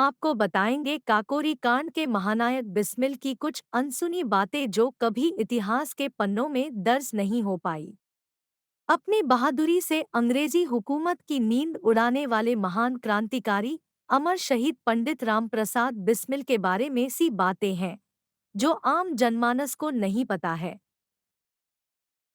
आपको बताएंगे काकोरी कांड के महानायक बिस्मिल की कुछ अनसुनी बातें जो कभी इतिहास के पन्नों में दर्ज नहीं हो पाई। अपनी बहादुरी से अंग्रेजी हुकूमत की नींद उड़ाने वाले महान क्रांतिकारी अमर शहीद पंडित रामप्रसाद बिस्मिल के बारे में सी बातें हैं जो आम जनमानस को नहीं पता है।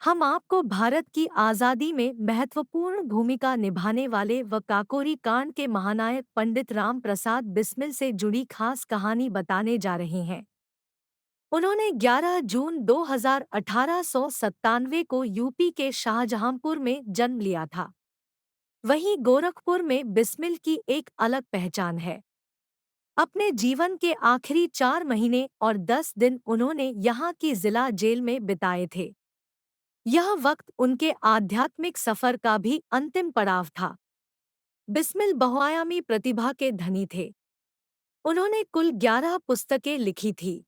हम आपको भारत की आज़ादी में महत्वपूर्ण भूमिका निभाने वाले व काकोरी कांड के महानायक पंडित राम प्रसाद बिस्मिल से जुड़ी खास कहानी बताने जा रहे हैं। उन्होंने 11 जून 1897 को यूपी के शाहजहांपुर में जन्म लिया था। वहीं गोरखपुर में बिस्मिल की एक अलग पहचान है। अपने जीवन के आखिरी 4 महीने और 10 दिन उन्होंने यहाँ की जिला जेल में बिताए थे। यह वक्त उनके आध्यात्मिक सफर का भी अंतिम पड़ाव था। बिस्मिल बहुआयामी प्रतिभा के धनी थे। उन्होंने कुल 11 पुस्तकें लिखी थी।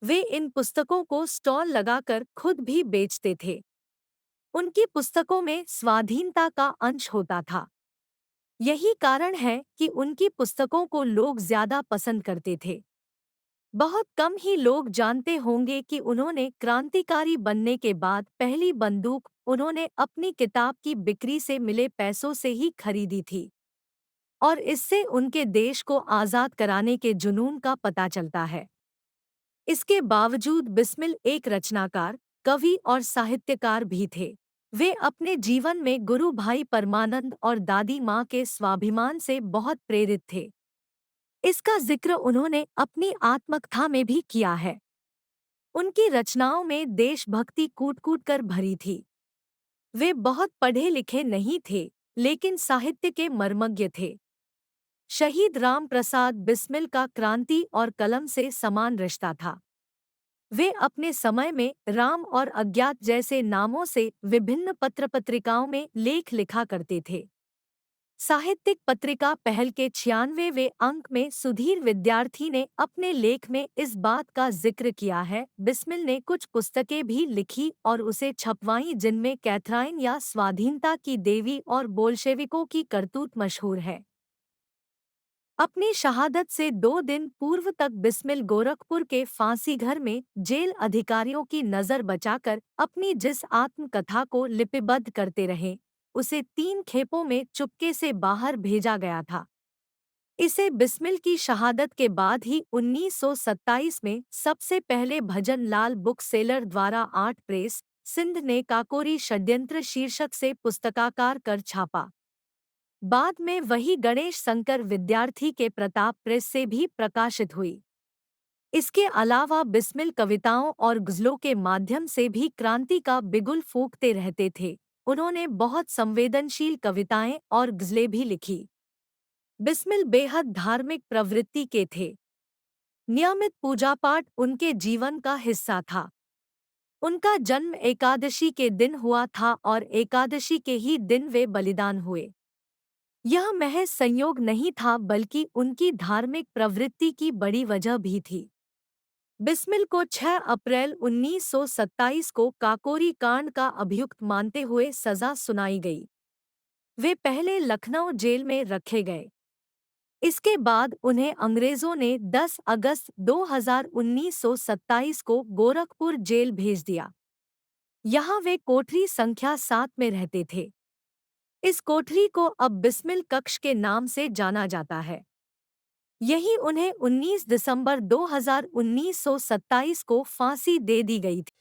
वे इन पुस्तकों को स्टॉल लगाकर खुद भी बेचते थे। उनकी पुस्तकों में स्वाधीनता का अंश होता था। यही कारण है कि उनकी पुस्तकों को लोग ज्यादा पसंद करते थे। बहुत कम ही लोग जानते होंगे कि उन्होंने क्रांतिकारी बनने के बाद पहली बंदूक उन्होंने अपनी किताब की बिक्री से मिले पैसों से ही खरीदी थी और इससे उनके देश को आज़ाद कराने के जुनून का पता चलता है। इसके बावजूद बिस्मिल एक रचनाकार, कवि और साहित्यकार भी थे। वे अपने जीवन में गुरु भाई परमानंद और दादी माँ के स्वाभिमान से बहुत प्रेरित थे। इसका जिक्र उन्होंने अपनी आत्मकथा में भी किया है। उनकी रचनाओं में देशभक्ति कूट-कूट कर भरी थी। वे बहुत पढ़े लिखे नहीं थे, लेकिन साहित्य के मर्मज्ञ थे। शहीद राम प्रसाद बिस्मिल का क्रांति और कलम से समान रिश्ता था। वे अपने समय में राम और अज्ञात जैसे नामों से विभिन्न पत्र-पत्रिकाओं में लेख लिखा करते थे। साहित्यिक पत्रिका पहल के 96वें अंक में सुधीर विद्यार्थी ने अपने लेख में इस बात का जिक्र किया है। बिस्मिल ने कुछ पुस्तकें भी लिखी और उसे छपवाईं जिनमें कैथराइन या स्वाधीनता की देवी और बोल्शेविकों की करतूत मशहूर है। अपनी शहादत से 2 दिन पूर्व तक बिस्मिल गोरखपुर के फांसी घर में जेल अधिकारियों की नज़र बचाकर अपनी जिस आत्मकथा को लिपिबद्ध करते रहे, उसे 3 खेपों में चुपके से बाहर भेजा गया था। इसे बिस्मिल की शहादत के बाद ही 1927 में सबसे पहले भजन लाल बुक सेलर द्वारा आर्ट प्रेस, सिंध ने काकोरी षड्यंत्र शीर्षक से पुस्तकाकार कर छापा। बाद में वही गणेश शंकर विद्यार्थी के प्रताप प्रेस से भी प्रकाशित हुई। इसके अलावा बिस्मिल कविताओं और गज़लों के माध्यम से भी क्रांति का बिगुल फूंकते रहते थे। उन्होंने बहुत संवेदनशील कविताएं और गज़लें भी लिखी। बिस्मिल बेहद धार्मिक प्रवृत्ति के थे। नियमित पूजा पाठ उनके जीवन का हिस्सा था। उनका जन्म एकादशी के दिन हुआ था और एकादशी के ही दिन वे बलिदान हुए। यह महज संयोग नहीं था बल्कि उनकी धार्मिक प्रवृत्ति की बड़ी वजह भी थी। बिस्मिल को 6 अप्रैल 1927 को काकोरी कांड का अभियुक्त मानते हुए सजा सुनाई गई। वे पहले लखनऊ जेल में रखे गए। इसके बाद उन्हें अंग्रेजों ने 10 अगस्त 1927 को गोरखपुर जेल भेज दिया। यहाँ वे कोठरी संख्या 7 में रहते थे। इस कोठरी को अब बिस्मिल कक्ष के नाम से जाना जाता है। यही उन्हें 19 दिसंबर 2027 को फांसी दे दी गई थी।